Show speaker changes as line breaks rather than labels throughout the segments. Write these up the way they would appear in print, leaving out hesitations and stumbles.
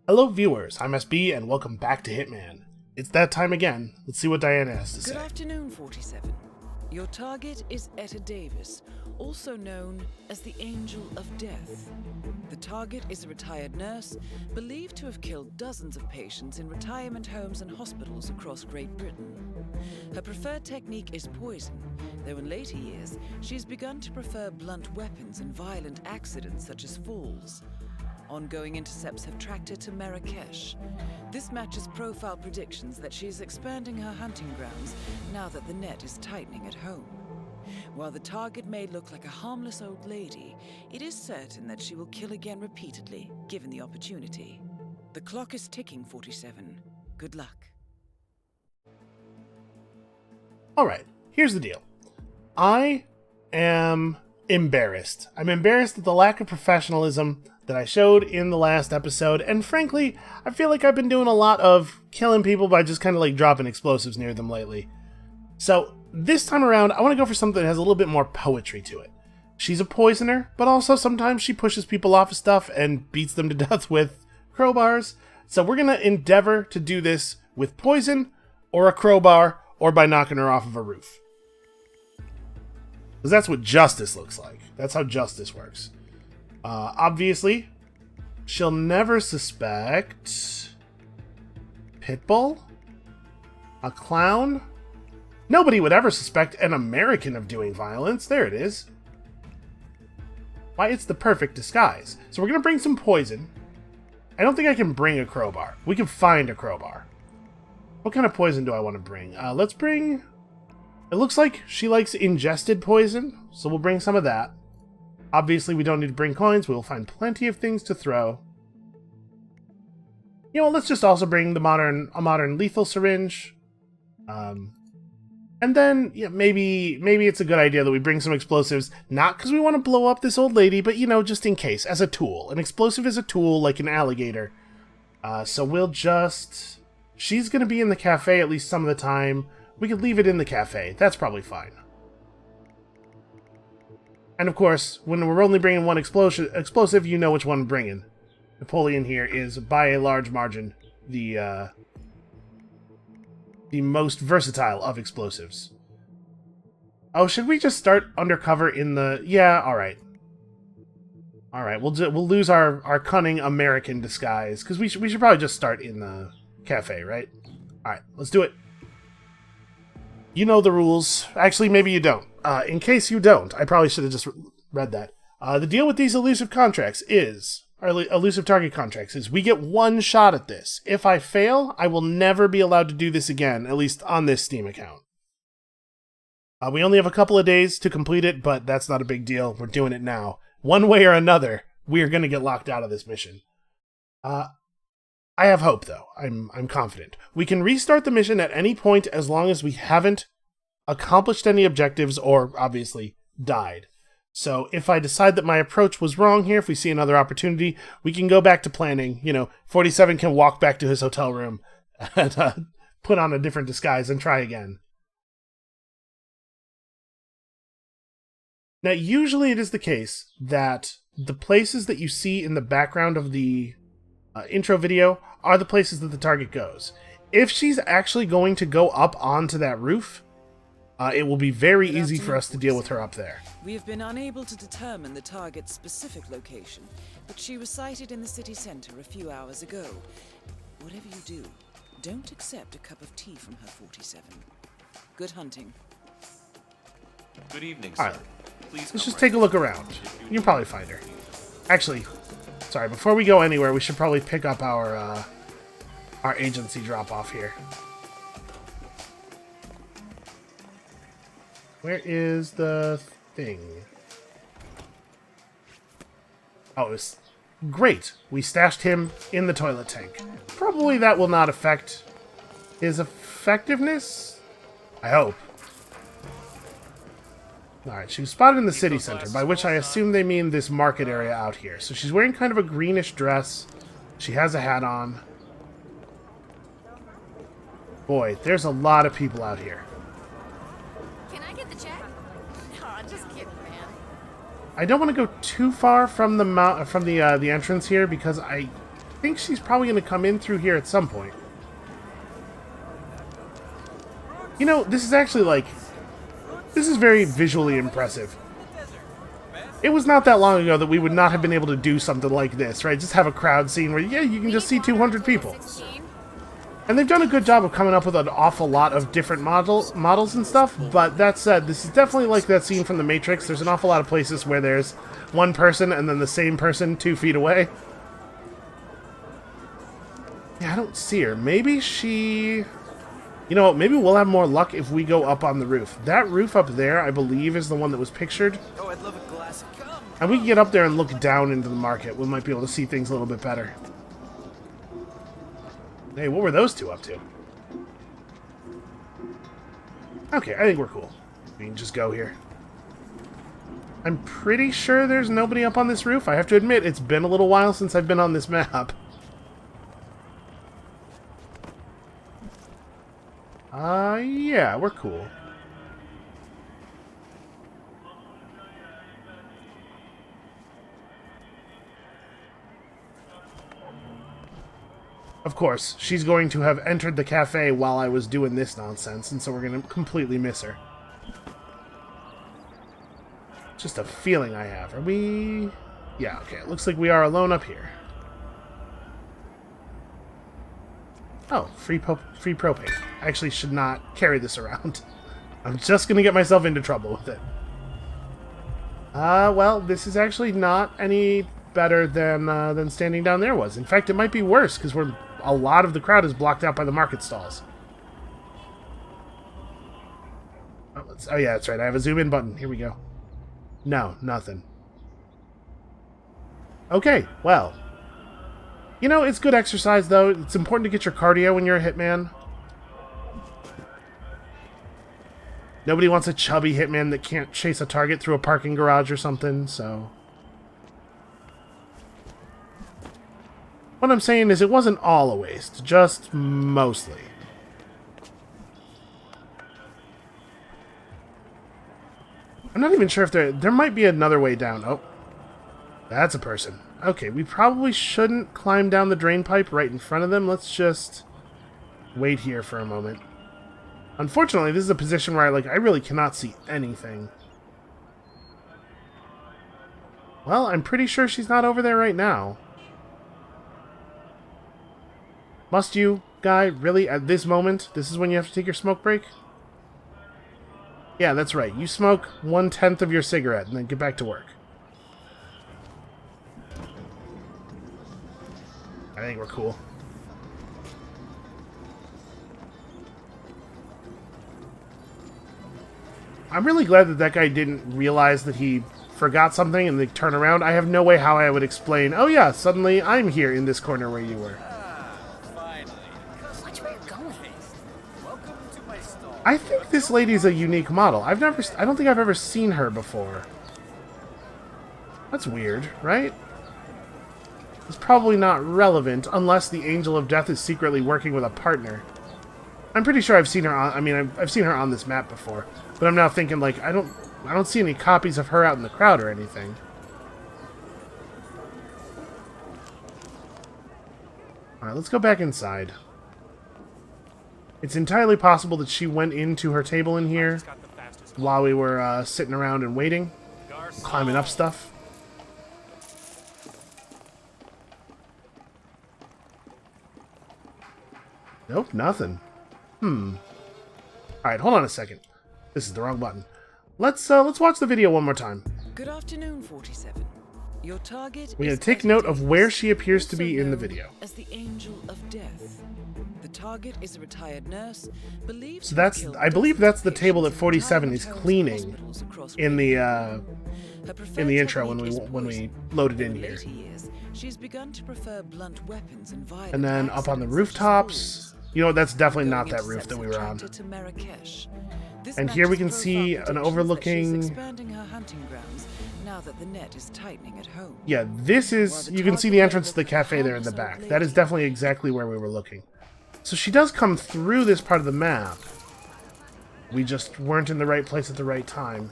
Hello viewers, I'm SB and welcome back to Hitman. It's that time again. Let's see what Diana has to say.
Good afternoon, 47. Your target is Etta Davis, also known as the Angel of Death. The target is a retired nurse, believed to have killed dozens of patients in retirement homes and hospitals across Great Britain. Her preferred technique is poison, though in later years she has begun to prefer blunt weapons and violent accidents such as falls. Ongoing intercepts have tracked her to Marrakesh. This matches profile predictions that she is expanding her hunting grounds now that the net is tightening at home. While the target may look like a harmless old lady, it is certain that she will kill again repeatedly, given the opportunity. The clock is ticking, 47. Good luck.
Alright, here's the deal. I am embarrassed. I'm embarrassed at the lack of professionalism that I showed in the last episode, and frankly, I feel like I've been doing a lot of killing people by just kind of like dropping explosives near them lately. So, this time around, I want to go for something that has a little bit more poetry to it. She's a poisoner, but also sometimes she pushes people off of stuff and beats them to death with crowbars. So we're going to endeavor to do this with poison, or a crowbar, or by knocking her off of a roof. Because that's what justice looks like. That's how justice works. Obviously, she'll never suspect Pitbull? A clown? Nobody would ever suspect an American of doing violence. There it is. Why, it's the perfect disguise. So we're going to bring some poison. I don't think I can bring a crowbar. We can find a crowbar. What kind of poison do I want to bring? Let's bring... It looks like she likes ingested poison, so we'll bring some of that. Obviously, we don't need to bring coins. We'll find plenty of things to throw. You know, let's just also bring a modern lethal syringe. And then, yeah, maybe it's a good idea that we bring some explosives, not because we want to blow up this old lady, but, you know, just in case, as a tool. An explosive is a tool, like an alligator. So we'll just... She's going to be in the cafe at least some of the time. We could leave it in the cafe. That's probably fine. And of course, when we're only bringing one explosive, you know which one we're bringing. Napoleon here is, by a large margin, the most versatile of explosives. Oh, should we just start undercover in the... Yeah, alright. Alright, we'll lose our cunning American disguise, because we should probably just start in the cafe, right? Alright, let's do it. You know the rules. Actually, maybe you don't. In case you don't, I probably should have just read that. The deal with these elusive contracts is... Or elusive target contracts is we get one shot at this. If I fail, I will never be allowed to do this again, at least on this Steam account. We only have a couple of days to complete it, but that's not a big deal. We're doing it now. One way or another, we are going to get locked out of this mission. I have hope, though. I'm confident. We can restart the mission at any point as long as we haven't accomplished any objectives or, obviously, died. So if I decide that my approach was wrong here, if we see another opportunity, we can go back to planning. You know, 47 can walk back to his hotel room and put on a different disguise and try again. Now, usually it is the case that the places that you see in the background of the intro video are the places that the target goes. If she's actually going to go up onto that roof, it will be very easy for us to deal with her up there.
We have been unable to determine the target's specific location, but she was sighted in the city center a few hours ago. Whatever you do, don't accept a cup of tea from her, 47. Good hunting.
Good evening, sir.
Alright,
Please
let's just
right
take a look around. You can probably find her. Actually, sorry, before we go anywhere, we should probably pick up our agency drop-off here. Where is the thing? Oh, it was great. We stashed him in the toilet tank. Probably that will not affect his effectiveness? I hope. Alright, she was spotted in the city center, by which I assume they mean this market area out here. So she's wearing kind of a greenish dress. She has a hat on. Boy, there's a lot of people out here. I don't want to go too far from the entrance here because I think she's probably going to come in through here at some point. You know, this is actually like... This is very visually impressive. It was not that long ago that we would not have been able to do something like this, right? Just have a crowd scene where, yeah, you can just see 200 people. And they've done a good job of coming up with an awful lot of different models and stuff, but that said, this is definitely like that scene from The Matrix. There's an awful lot of places where there's one person and then the same person 2 feet away. Yeah, I don't see her. Maybe she... You know what, maybe we'll have more luck if we go up on the roof. That roof up there, I believe, is the one that was pictured.
Oh, I'd love a glass of cum.
And we can get up there and look down into the market. We might be able to see things a little bit better. Hey, what were those two up to? Okay, I think we're cool. We can just go here. I'm pretty sure there's nobody up on this roof. I have to admit, it's been a little while since I've been on this map. Yeah, we're cool. Of course, she's going to have entered the cafe while I was doing this nonsense, and so we're going to completely miss her. Just a feeling I have. Are we... Yeah, okay, it looks like we are alone up here. Oh, free propane. I actually should not carry this around. I'm just going to get myself into trouble with it. Well, this is actually not any better than standing down there was. In fact, it might be worse, because a lot of the crowd is blocked out by the market stalls. Oh, yeah, that's right. I have a zoom in button. Here we go. No, nothing. Okay, well. You know, it's good exercise, though. It's important to get your cardio when you're a hitman. Nobody wants a chubby hitman that can't chase a target through a parking garage or something, so... What I'm saying is it wasn't all a waste, just mostly. I'm not even sure if there might be another way down. Oh, that's a person. Okay, we probably shouldn't climb down the drain pipe right in front of them. Let's just wait here for a moment. Unfortunately, this is a position where I really cannot see anything. Well, I'm pretty sure she's not over there right now. Must you, guy, really, at this moment, this is when you have to take your smoke break? Yeah, that's right. You smoke 1/10 of your cigarette and then get back to work. I think we're cool. I'm really glad that that guy didn't realize that he forgot something and they turn around. I have no way how I would explain, oh yeah, suddenly I'm here in this corner where you were.
Watch where you're going. Welcome to my stall.
I think this lady's a unique model. I don't think I've ever seen her before. That's weird, right? It's probably not relevant unless the Angel of Death is secretly working with a partner. I'm pretty sure I've seen her on, I mean, I've seen her on this map before, but I'm now thinking like I don't see any copies of her out in the crowd or anything. All right, let's go back inside. It's entirely possible that she went into her table in here while we were sitting around and waiting, climbing up stuff. Nope, nothing. Alright, hold on a second. This is the wrong button. Let's watch the video one more time.
Good afternoon, 47. Your target
We're going
is
to take
Etta
note of
Davis,
where she appears to be
also
in the
known
video.
as the Angel of Death. The target is a retired nurse, believed
So
to
that's,
have killed
I believe
dozens
that's the
of
table that
patients in
47 is
retirement homes and
cleaning
hospitals across
in
Her
the
preferred
intro
technique is
when we
poison.
loaded in
In
here.
later years, she's begun to prefer blunt weapons and violent
And then up on the
accidents such as
rooftops.
falls.
You know what, that's definitely not
Going
that roof that we were on.
intercepts a tractor to Marrakesh. This
And here we can
matches
see
profile
an
predictions that
overlooking...
she's expanding her hunting grounds now that the net is tightening at home.
Yeah, this is... You can see the entrance to the cafe there in the back. That is definitely exactly where we were looking. So she does come through this part of the map. We just weren't in the right place at the right time.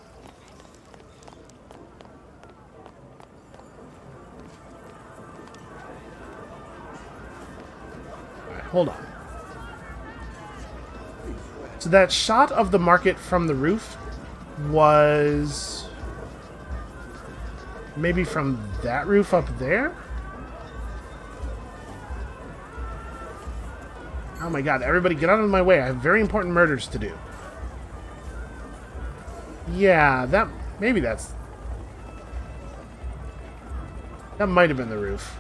hold on. So that shot of the market from the roof was maybe from that roof up there? Oh my god, everybody get out of my way. I have very important murders to do. Yeah, that might have been the roof.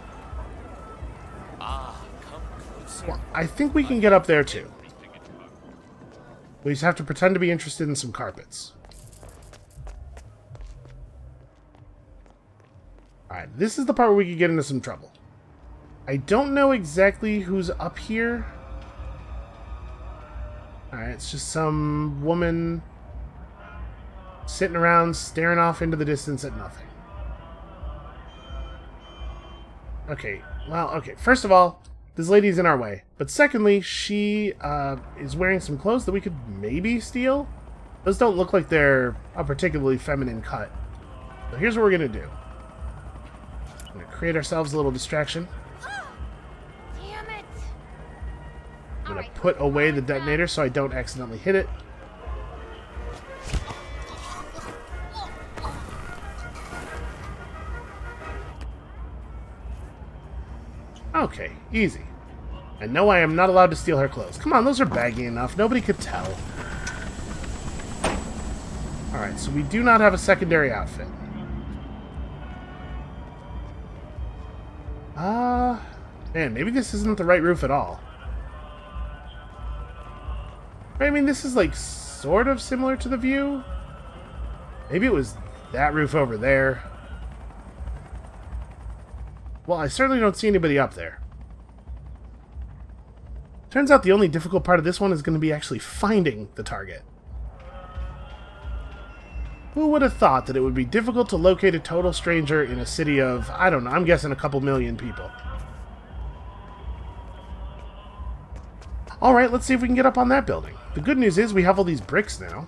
Come closer.
Well, I think we can get up there too. We just have to pretend to be interested in some carpets. Alright, this is the part where we could get into some trouble. I don't know exactly who's up here. Alright, it's just some woman sitting around staring off into the distance at nothing. Okay, well, okay. First of all, this lady's in our way. But secondly, she is wearing some clothes that we could maybe steal. Those don't look like they're a particularly feminine cut. So here's what we're going to do. I'm going to create ourselves a little distraction.
Damn it!
I'm going to put away the detonator so I don't accidentally hit it. Okay, easy. I know I am not allowed to steal her clothes. Come on, those are baggy enough. Nobody could tell. Alright, so we do not have a secondary outfit. Man, maybe this isn't the right roof at all. I mean, this is like sort of similar to the view. Maybe it was that roof over there. Well, I certainly don't see anybody up there. Turns out the only difficult part of this one is going to be actually finding the target. Who would have thought that it would be difficult to locate a total stranger in a city of, I don't know, I'm guessing a couple million people. Alright, let's see if we can get up on that building. The good news is we have all these bricks now.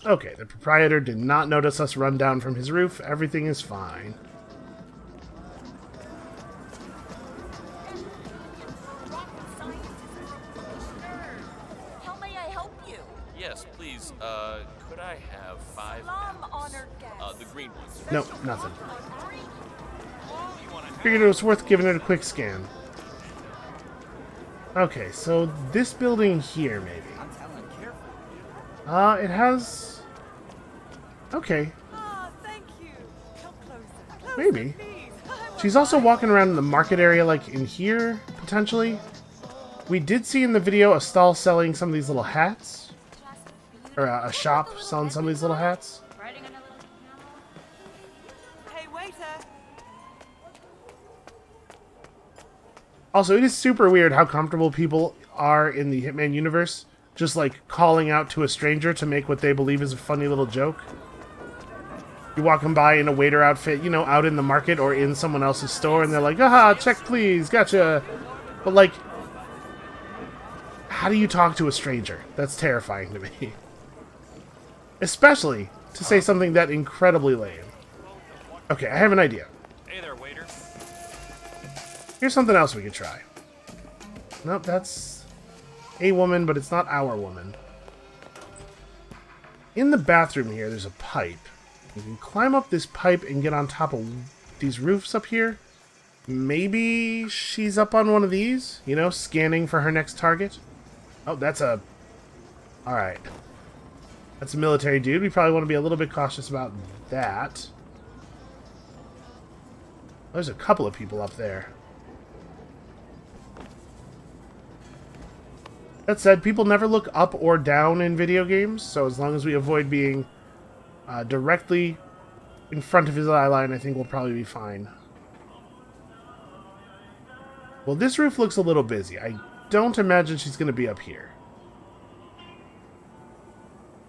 Okay, the proprietor did not notice us run down from his roof. Everything is fine.
How may I help you?
Yes, please. Could I have 5
Salam,
apples?
honored guest.
The green ones.
Nope, nothing. Figured it was worth giving it a quick scan. Okay, so this building here, maybe.
I'm telling careful.
It has... Okay,
Ah, thank you. Come closer.
maybe.
Please.
She's also walking around in the market area, like in here, potentially. We did see in the video a stall selling some of these little hats. Or a shop selling some of these little hats.
Hey, waiter.
Also, it is super weird how comfortable people are in the Hitman universe. Just like calling out to a stranger to make what they believe is a funny little joke. You're walking by in a waiter outfit, you know, out in the market or in someone else's store, and they're like, "Aha, check please, gotcha." But like, how do you talk to a stranger? That's terrifying to me. Especially to say something that incredibly lame. Okay, I have an idea.
Hey there, waiter.
Here's something else we could try. Nope, that's a woman, but it's not our woman. In the bathroom here, there's a pipe. You can climb up this pipe and get on top of these roofs up here. Maybe she's up on one of these, you know, scanning for her next target. Oh, that's a... Alright. That's a military dude. We probably want to be a little bit cautious about that. There's a couple of people up there. That said, people never look up or down in video games, so as long as we avoid being directly in front of his eye line, I think we'll probably be fine. Well, this roof looks a little busy. I don't imagine she's going to be up here.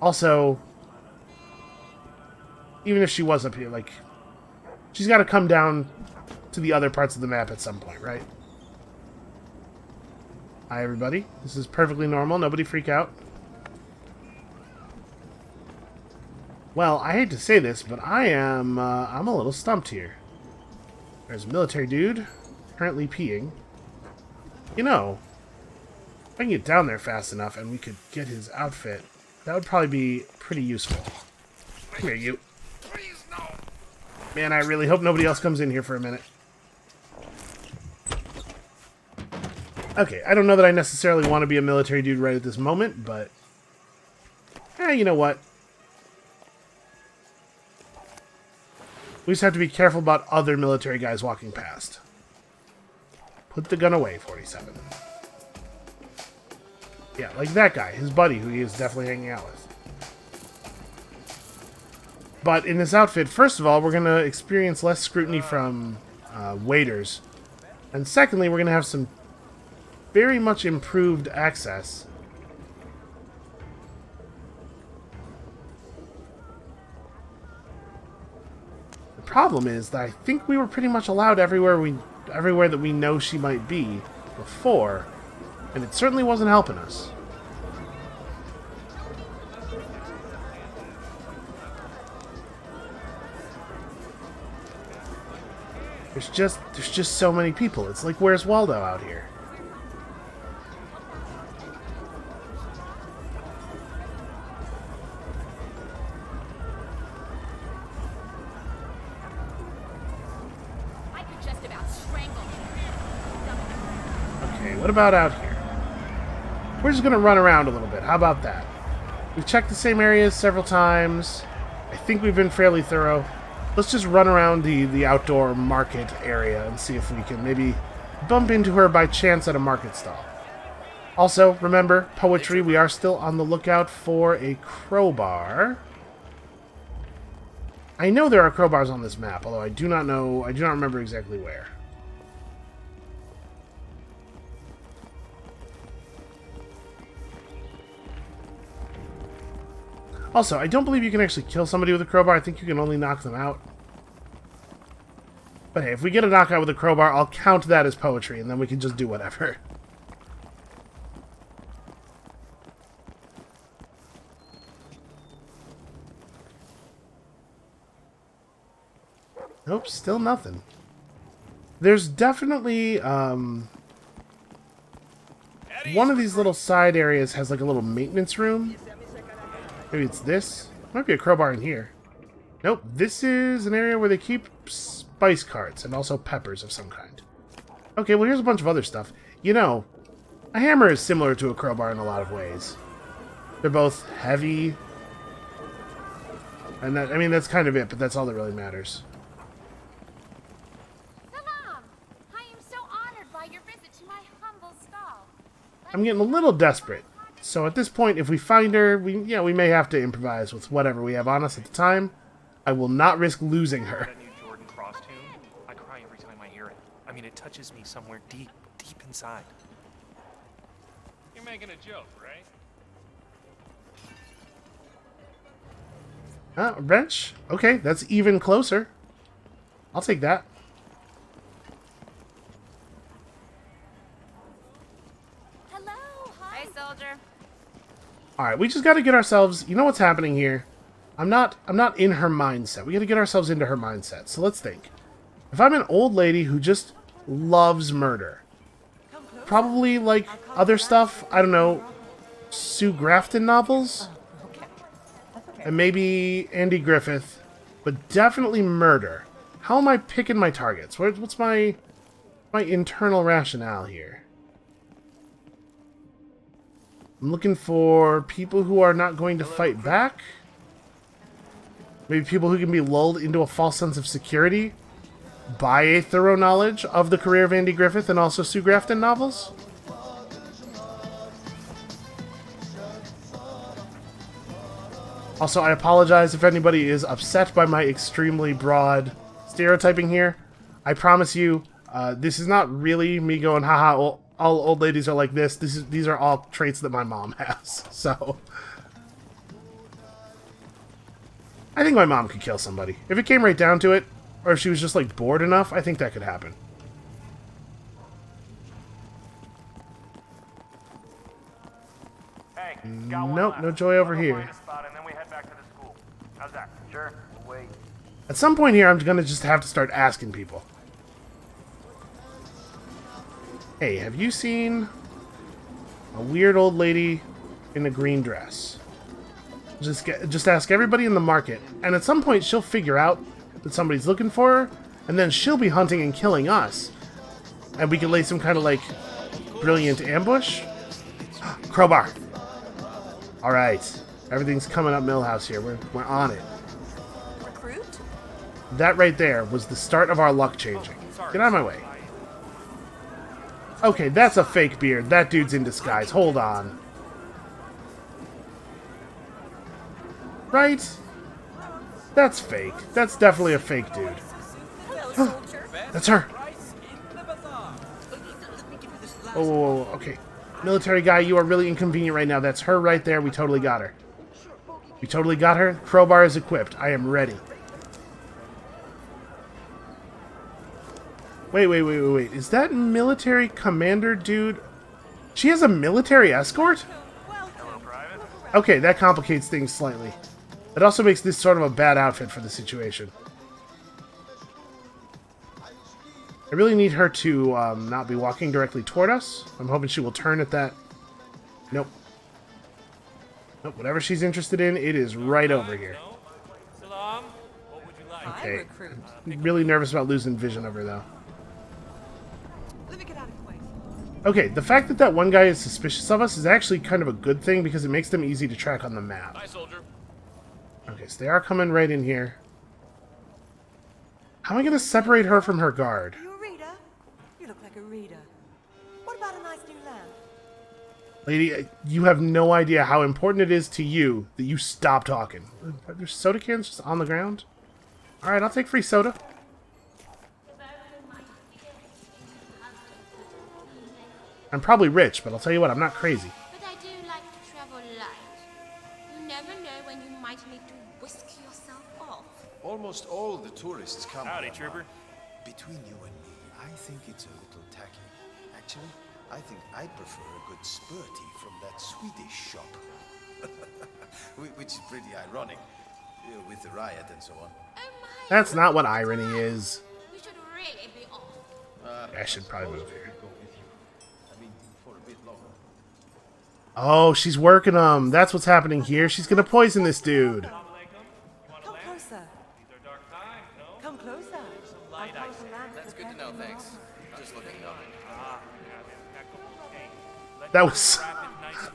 Also, even if she was up here, like, she's got to come down to the other parts of the map at some point, right? Hi, everybody. This is perfectly normal. Nobody freak out. Well, I hate to say this, but I'm a little stumped here. There's a military dude, currently peeing. You know, if I can get down there fast enough and we could get his outfit, that would probably be pretty useful. Come here, you.
Please, no.
Man, I really hope nobody else comes in here for a minute. Okay, I don't know that I necessarily want to be a military dude right at this moment, but... you know what? We just have to be careful about other military guys walking past. Put the gun away, 47. Yeah, like that guy, his buddy, who he is definitely hanging out with. But in this outfit, first of all, we're going to experience less scrutiny from waiters. And secondly, we're going to have some very much improved access. The problem is that I think we were pretty much allowed everywhere that we know she might be before, and it certainly wasn't helping us. There's just so many people. It's like, where's Waldo out here?
I could just about strangle him.
Okay, what about out here? We're just gonna run around a little bit. How about that? We've checked the same areas several times. I think we've been fairly thorough. Let's just run around the outdoor market area and see if we can maybe bump into her by chance at a market stall. Also, remember, poetry, we are still on the lookout for a crowbar. I know there are crowbars on this map, although I do not remember exactly where. Also, I don't believe you can actually kill somebody with a crowbar. I think you can only knock them out. But hey, if we get a knockout with a crowbar, I'll count that as poetry, and then we can just do whatever. Nope, still nothing. There's definitely, one of these little side areas has like a little maintenance room. Maybe it's this. Might be a crowbar in here. Nope, this is an area where they keep spice carts and also peppers of some kind. Okay, well here's a bunch of other stuff. You know, a hammer is similar to a crowbar in a lot of ways. They're both heavy. And that, I mean, that's kind of it, but that's all that really matters.
Salam! I am so honored by your visit to my humble stall.
I'm getting a little desperate. So at this point, if we find her, we may have to improvise with whatever we have on us at the time. I will not risk losing her.
That new Jordan Cross tune, I cry every time I hear it. I mean, it touches me somewhere deep, deep inside.
You're making a joke, right?
A wrench? Okay, that's even closer. I'll take that.
Hello, hi. Hey, soldier.
Alright, we just gotta get ourselves... You know what's happening here? I'm not in her mindset. We gotta get ourselves into her mindset. So let's think. If I'm an old lady who just loves murder, probably like other stuff, I don't know, Sue Grafton novels? And maybe Andy Griffith, but definitely murder. How am I picking my targets? What's my internal rationale here? I'm looking for people who are not going to fight back. Maybe people who can be lulled into a false sense of security by a thorough knowledge of the career of Andy Griffith and also Sue Grafton novels. Also, I apologize if anybody is upset by my extremely broad stereotyping here. I promise you, this is not really me going, haha, all old ladies are like this. These are all traits that my mom has. So, I think my mom could kill somebody. If it came right down to it, or if she was just like bored enough, I think that could happen.
Hey,
Nope, no joy over here.
And then we head back to the school.
How's that? Sure. We'll wait.
At some point here, I'm gonna just have to start asking people. Hey, have you seen a weird old lady in a green dress? Just ask everybody in the market, and at some point she'll figure out that somebody's looking for her, and then she'll be hunting and killing us. And we can lay some kind of, like, brilliant ambush. Crowbar! Alright. Everything's coming up Millhouse here. We're on it.
Recruit?
That right there was the start of our luck changing. Get out of my way. Okay, that's a fake beard. That dude's in disguise. Hold on. Right? That's fake. That's definitely a fake dude.
Hello, soldier.
That's her. Oh, whoa, whoa, okay. Military guy, you are really inconvenient right now. That's her right there. We totally got her. We totally got her. Crowbar is equipped. I am ready. Wait. Is that military commander dude? She has a military escort? Okay, that complicates things slightly. It also makes this sort of a bad outfit for the situation. I really need her to not be walking directly toward us. I'm hoping she will turn at that. Nope. Nope, whatever she's interested in, it is right over here. Okay. Really nervous about losing vision of her, though.
Let me get out of the way.
Okay, the fact that that one guy is suspicious of us is actually kind of a good thing because it makes them easy to track on the map.
Hi, soldier.
Okay, so they are coming right in here. How am I going to separate her from her guard?
Are you a reader? You look like a reader. What about a nice new lamp?
Lady, you have no idea how important it is to you that you stop talking. There's soda cans just on the ground? Alright, I'll take free soda. I'm probably rich, but I'll tell you what, I'm not crazy.
But I do like to travel light. You never know when you might need to whisk yourself off.
Almost all the tourists come.
Howdy,
here.
trooper.
Between you and me, I think it's a little tacky. Actually, I think I'd prefer a good spurty from that Swedish shop. Which is pretty ironic, with the riot and so on.
Oh my!
That's not what irony is.
We should really be off.
I should probably move here.
Go with you. I mean, for a bit longer.
Oh, she's working them. That's what's happening here. She's gonna poison this dude.
Come closer. Come closer.
That's good to know, thanks. Just looking up.
That was...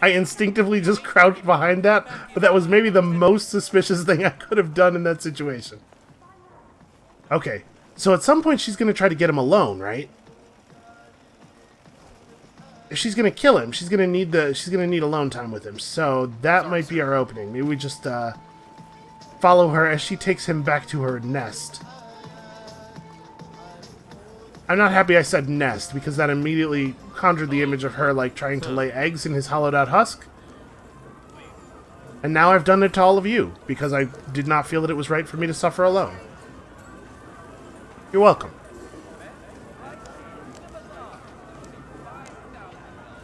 I instinctively just crouched behind that, but that was maybe the most suspicious thing I could have done in that situation. Okay, so at some point she's going to try to get him alone, right? If she's going to kill him, she's going to need alone time with him. So that might be our opening. Maybe we just follow her as she takes him back to her nest. I'm not happy I said nest, because that immediately conjured the image of her, like, trying to lay eggs in his hollowed-out husk. And now I've done it to all of you, because I did not feel that it was right for me to suffer alone. You're welcome.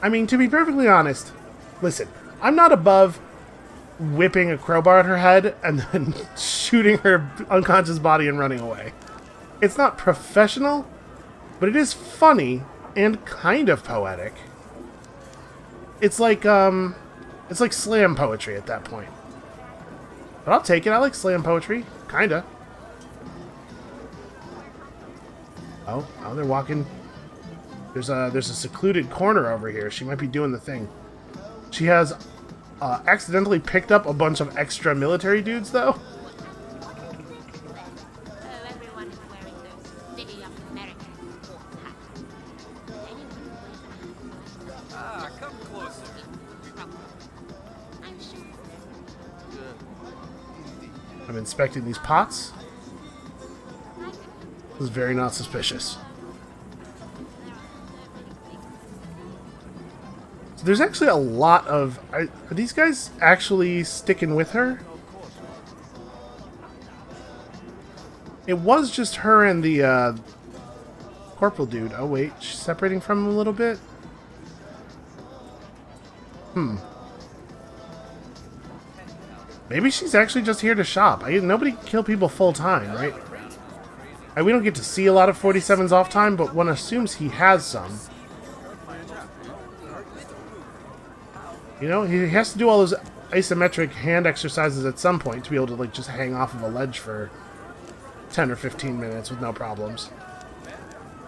I mean, to be perfectly honest, listen, I'm not above whipping a crowbar at her head and then shooting her unconscious body and running away. It's not professional, but it is funny and kind of poetic. It's like slam poetry at that point. But I'll take it. I like slam poetry, kinda. Oh, they're walking. There's a secluded corner over here. She might be doing the thing. She has accidentally picked up a bunch of extra military dudes, though.
Oh, everyone is wearing those silly American sports hats.
Ah, come closer.
I'm sure.
I'm inspecting these pots. This is very not suspicious. So there's actually a lot of... Are these guys actually sticking with her? It was just her and the corporal dude. Oh wait, she's separating from him a little bit? Maybe she's actually just here to shop. Nobody kill people full time, right? We don't get to see a lot of 47's off time, but one assumes he has some. You know, he has to do all those isometric hand exercises at some point to be able to, like, just hang off of a ledge for 10 or 15 minutes with no problems.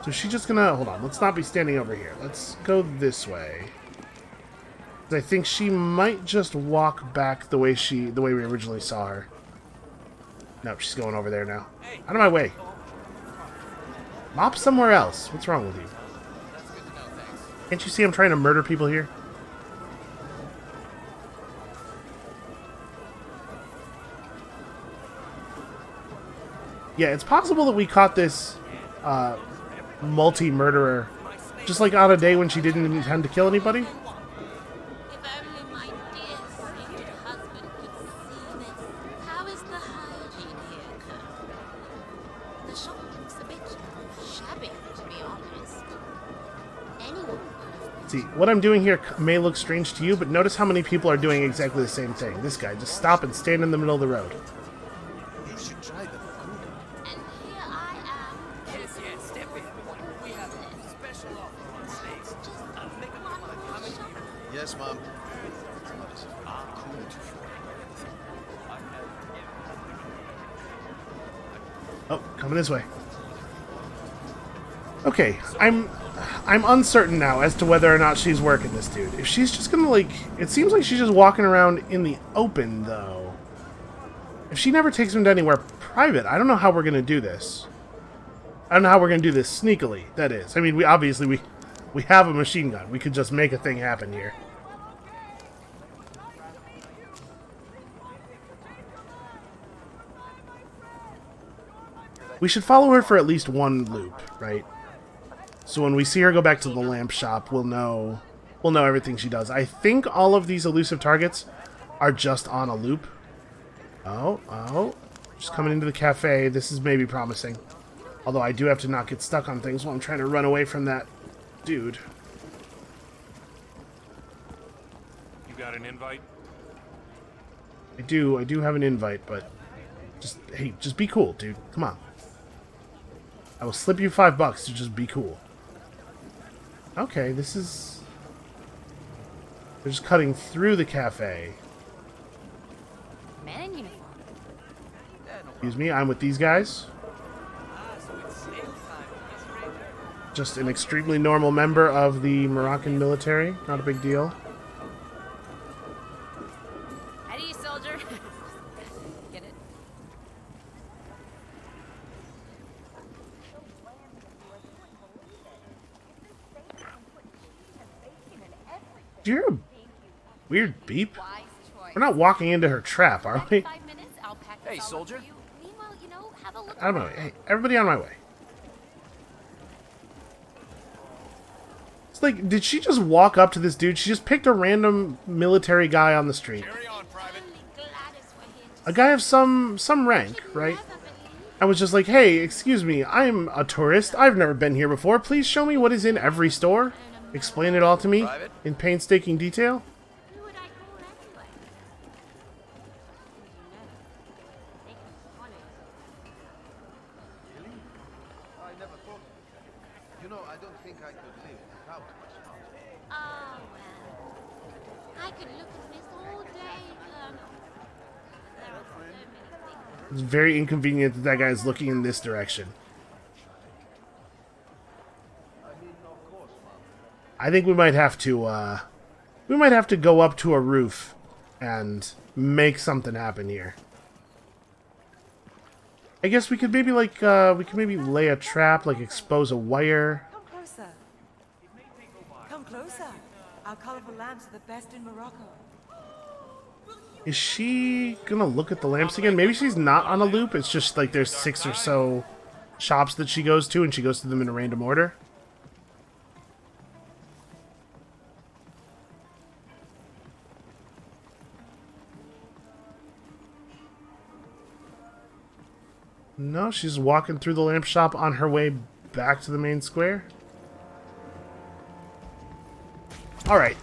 So she's just gonna... Hold on, let's not be standing over here. Let's go this way. I think she might just walk back the way we originally saw her. No, she's going over there now. Out of my way. Mop somewhere else. What's wrong with you? Can't you see I'm trying to murder people here? Yeah, it's possible that we caught this multi-murderer just like on a day when she didn't intend to kill anybody.
If only my dear sainted husband could see this. How is the hygiene here, Colonel? The shop looks a bit shabby, to be honest. Anyone could have...
See, what I'm doing here may look strange to you, but notice how many people are doing exactly the same thing. This guy, just stop and stand in the middle of the road.
You should try the food.
And here I am.
Yes, yes, step in. We have a special offer on steaks.
Just
Make up
one
your mind.
more
How many
shop.
Yes, Mom. Not as if we're cool to food or anything.
Oh, coming this way. Okay, I'm uncertain now as to whether or not she's working this dude. If she's just gonna, like... It seems like she's just walking around in the open, though. If she never takes him to anywhere private, I don't know how we're gonna do this. I don't know how we're gonna do this sneakily, that is. I mean, we have a machine gun. We could just make a thing happen here. We should follow her for at least one loop, right? So when we see her go back to the lamp shop, we'll know everything she does. I think all of these elusive targets are just on a loop. Oh, just coming into the cafe. This is maybe promising. Although I do have to not get stuck on things while I'm trying to run away from that dude.
You got an invite?
I do have an invite, but just be cool, dude. Come on. I will slip you $5 to just be cool. Okay, this is... They're just cutting through the cafe.
Man in uniform.
Excuse me, I'm with these guys. Just an extremely normal member of the Moroccan military. Not a big deal.
How do you, soldier? Get it?
Do you hear a weird beep?
Wise choice.
We're not walking into her trap, are we?
5 minutes, I'll pack this
Hey,
all up
soldier.
for you. Meanwhile, you know, have a look
Out of my way. Hey, everybody on my way. It's like, did she just walk up to this dude? She just picked a random military guy on the street.
Only Gladys were here to
A guy of some rank, right?
never believe.
I was just like, hey, excuse me, I'm a tourist. I've never been here before. Please show me what is in every store. Explain it all to me
Private?
in painstaking detail.
Who would I call anyway? They can follow.
I never thought of it. You know, I don't think I could live without my smartphone.
Oh, well. I could look at this all day, Colonel. There are so many things.
It's very inconvenient that that guy is looking in this direction. I think we might have to go up to a roof and make something happen here. I guess we could maybe lay a trap, like expose a wire.
Come closer. Come closer. Our colorful lamps are the best in Morocco.
Is she gonna look at the lamps again? Maybe she's not on a loop. It's just like there's 6 or so shops that she goes to, and she goes to them in a random order. No, she's walking through the lamp shop on her way back to the main square. Alright.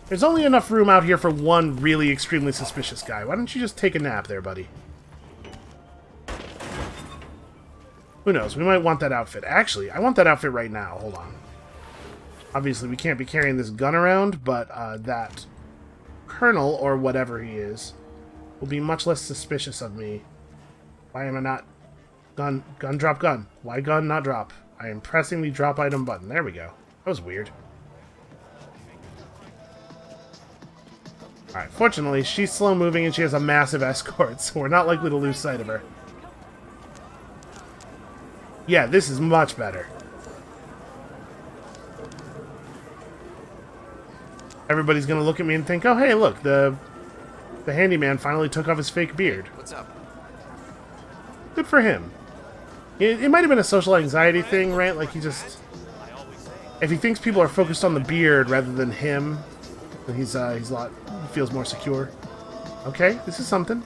There's only enough room out here for one really extremely suspicious guy. Why don't you just take a nap there, buddy? Who knows? We might want that outfit. Actually, I want that outfit right now. Hold on. Obviously, we can't be carrying this gun around, but that colonel, or whatever he is, will be much less suspicious of me. Why am I not... Gun, drop, gun. Why gun, not drop? I am pressing the drop item button. There we go. That was weird. Alright, fortunately, she's slow-moving and she has a massive escort, so we're not likely to lose sight of her. Yeah, this is much better. Everybody's gonna look at me and think, oh hey, look, the handyman finally took off his fake beard.
What's up?
Good for him. It might have been a social anxiety thing, right? Like he just... If he thinks people are focused on the beard rather than him, then he's a lot... He feels more secure. Okay, this is something.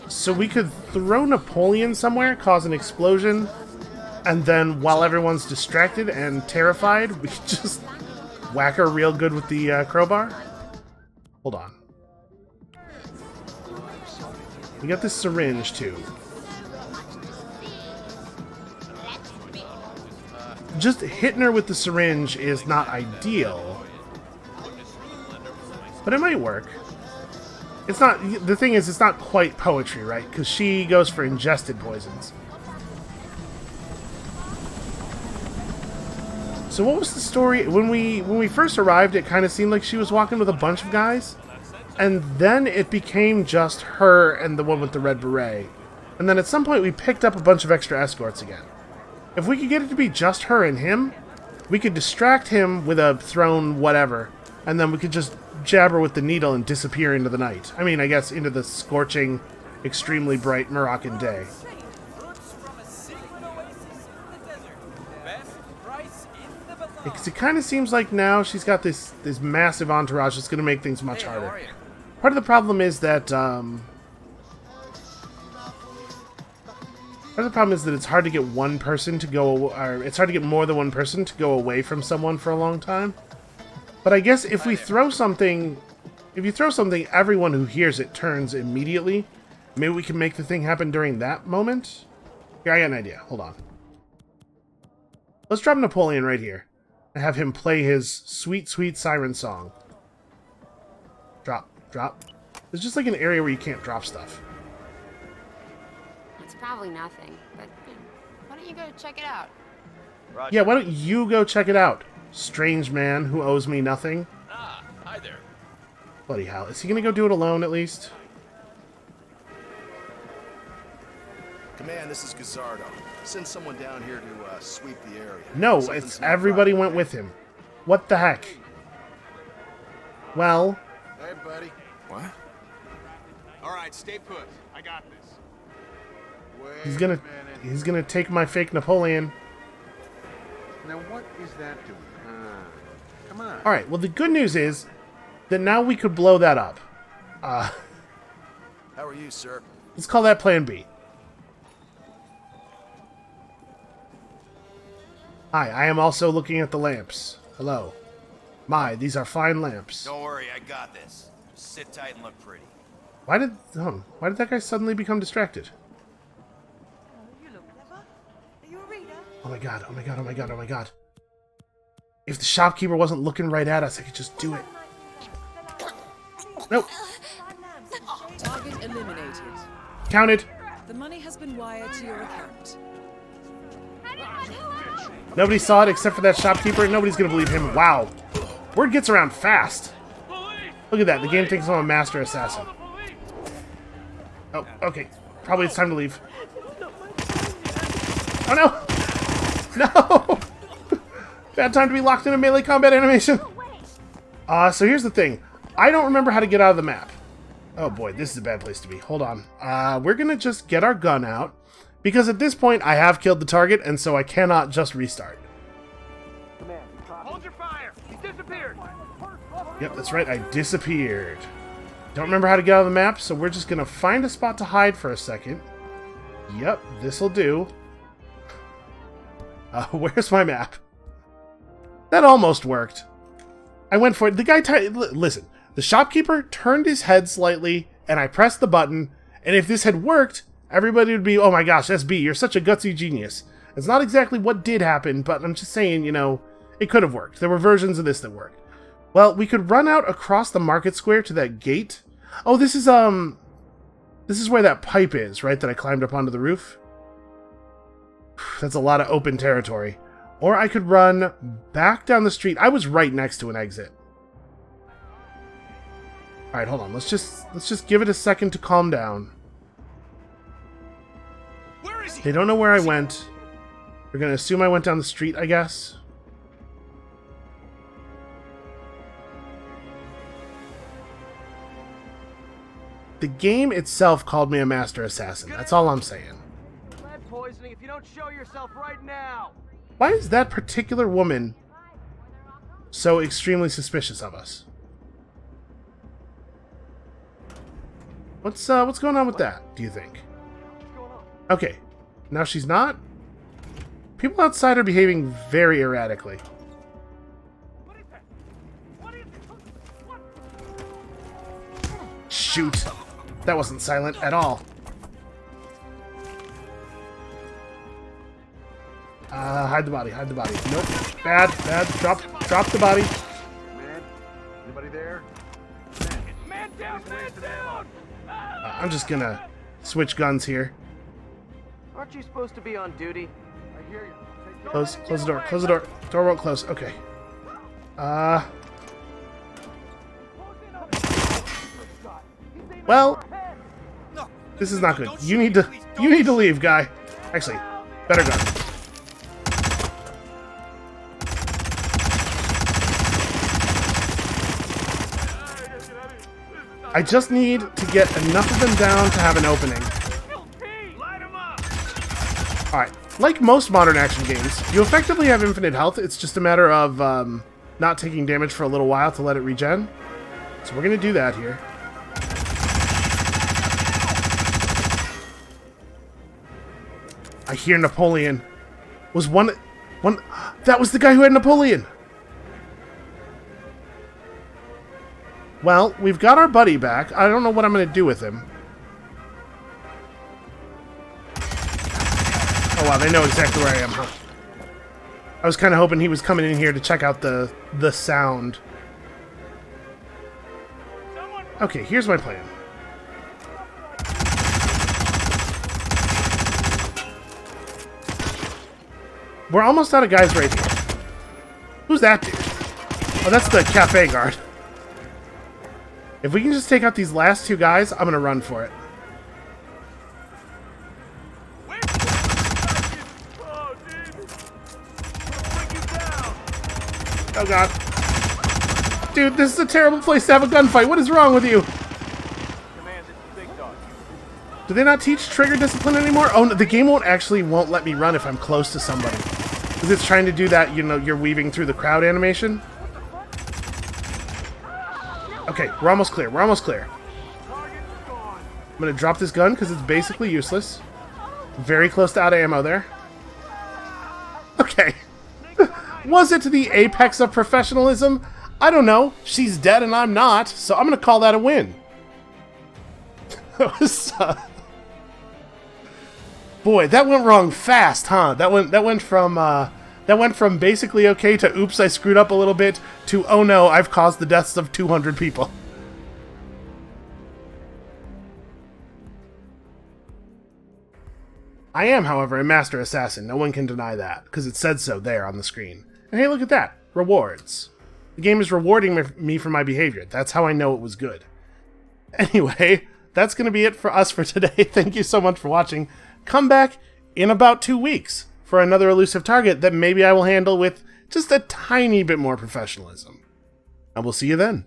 So we could throw Napoleon somewhere, cause an explosion, and then while everyone's distracted and terrified, we could just whack her real good with the crowbar. Hold on. We got this syringe, too. Just hitting her with the syringe is not ideal, but it might work. It's not... The thing is, it's not quite poetry, right? Because she goes for ingested poisons. So what was the story? When we first arrived, it kind of seemed like she was walking with a bunch of guys. And then it became just her and the one with the red beret. And then at some point, we picked up a bunch of extra escorts again. If we could get it to be just her and him, we could distract him with a thrown whatever. And then we could just jab her with the needle and disappear into the night. I mean, I guess into the scorching, extremely bright Moroccan day. Because it kind of seems like now she's got this massive entourage that's going to make things much harder. Part of the problem is that it's hard to get one person to go, or it's hard to get more than one person to go away from someone for a long time. But I guess if we throw something, everyone who hears it turns immediately. Maybe we can make the thing happen during that moment. Here, I got an idea. Hold on. Let's drop Napoleon right here and have him play his sweet, sweet siren song. Drop, drop. There's just like an area where you can't drop stuff.
It's probably nothing, but why don't you go check it out?
Roger.
Yeah, why don't you go check it out? Strange man who owes me nothing.
Ah, hi there.
Bloody hell. Is he gonna go do it alone at least?
Command, this is Gazzardo. Send someone down here to sweep the area.
No,
Something's
it's
not
everybody
right.
went with him. What the heck? Well...
Hey, buddy.
What?
All right, stay put. I got this. Wait
He's gonna take my fake Napoleon.
Now what is that doing? Come on.
Alright, well the good news is that now we could blow that up.
How are you, sir?
Let's call that Plan B. Hi, I am also looking at the lamps. Hello. My, these are fine lamps.
Don't worry, I got this. Just sit tight and look pretty.
Why did that guy suddenly become distracted?
You look clever. Are you a reader?
Oh my god, oh my god, oh my god, oh my god. If the shopkeeper wasn't looking right at us, I could just do it. Nope.
Target eliminated.
Counted.
The money has been wired to your account.
Nobody saw it except for that shopkeeper. Nobody's gonna believe him. Wow. Word gets around fast. Look at that. The game thinks I'm a master assassin. Oh, okay. Probably it's time to leave. Oh no! No! Bad time to be locked in a melee combat animation. So here's the thing. I don't remember how to get out of the map. Oh boy, this is a bad place to be. Hold on. We're gonna just get our gun out. Because at this point, I have killed the target, and so I cannot just restart.
Hold your fire! He disappeared!
Yep, that's right, I disappeared. Don't remember how to get out of the map, so we're just gonna find a spot to hide for a second. Yep, this'll do. Where's my map? That almost worked. I went for it. The guy... Listen, the shopkeeper turned his head slightly, and I pressed the button, and if this had worked, everybody would be, oh my gosh, SB, you're such a gutsy genius. It's not exactly what did happen, but I'm just saying, you know, it could have worked. There were versions of this that worked. Well, we could run out across the market square to that gate. Oh, this is where that pipe is, right, that I climbed up onto the roof? That's a lot of open territory. Or I could run back down the street. I was right next to an exit. Alright, hold on. Let's just give it a second to calm down.
Where is he?
They don't know where I went. They're gonna assume I went down the street, I guess. The game itself called me a master assassin. That's all I'm saying.
Lead poisoning if you don't show yourself right now.
Why is that particular woman so extremely suspicious of us? What's going on with that, do you think? Okay, now she's not? People outside are behaving very erratically. Shoot! That wasn't silent at all. Hide the body, hide the body. Nope. Bad, bad. Drop the body.
Man, anybody there?
Man down, man down!
I'm just gonna switch guns here.
Aren't you supposed to be on duty?
I hear you.
Close the door, close the door. Door won't close, okay. Well, this is not good. You need to leave, guy. Actually, better gun. I just need to get enough of them down to have an opening. Alright, like most modern action games, you effectively have infinite health. It's just a matter of not taking damage for a little while to let it regen. So we're going to do that here. I hear Napoleon. Was one... That was the guy who had Napoleon! Well, we've got our buddy back. I don't know what I'm going to do with him. Oh wow, they know exactly where I am, huh? I was kind of hoping he was coming in here to check out the sound. Okay, here's my plan. We're almost out of guys right here. Who's that dude? Oh, that's the cafe guard. If we can just take out these last two guys, I'm gonna run for it. Oh god. Dude, this is a terrible place to have a gunfight. What is wrong with you? Do they not teach trigger discipline anymore? Oh, no, the game won't let me run if I'm close to somebody. Because it's trying to do that, you know, you're weaving through the crowd animation. Okay, we're almost clear. We're almost clear. I'm going to drop this gun because it's basically useless. Very close to out of ammo there. Okay. Was it the apex of professionalism? I don't know. She's dead and I'm not, so I'm going to call that a win. That was... Boy, that went wrong fast, huh? That went from basically okay to oops, I screwed up a little bit to oh no, I've caused the deaths of 200 people. I am, however, a master assassin. No one can deny that, because it said so there on the screen. And hey, look at that. Rewards. The game is rewarding me for my behavior. That's how I know it was good. Anyway, that's going to be it for us for today. Thank you so much for watching. Come back in about 2 weeks for another elusive target that maybe I will handle with just a tiny bit more professionalism. And we'll see you then.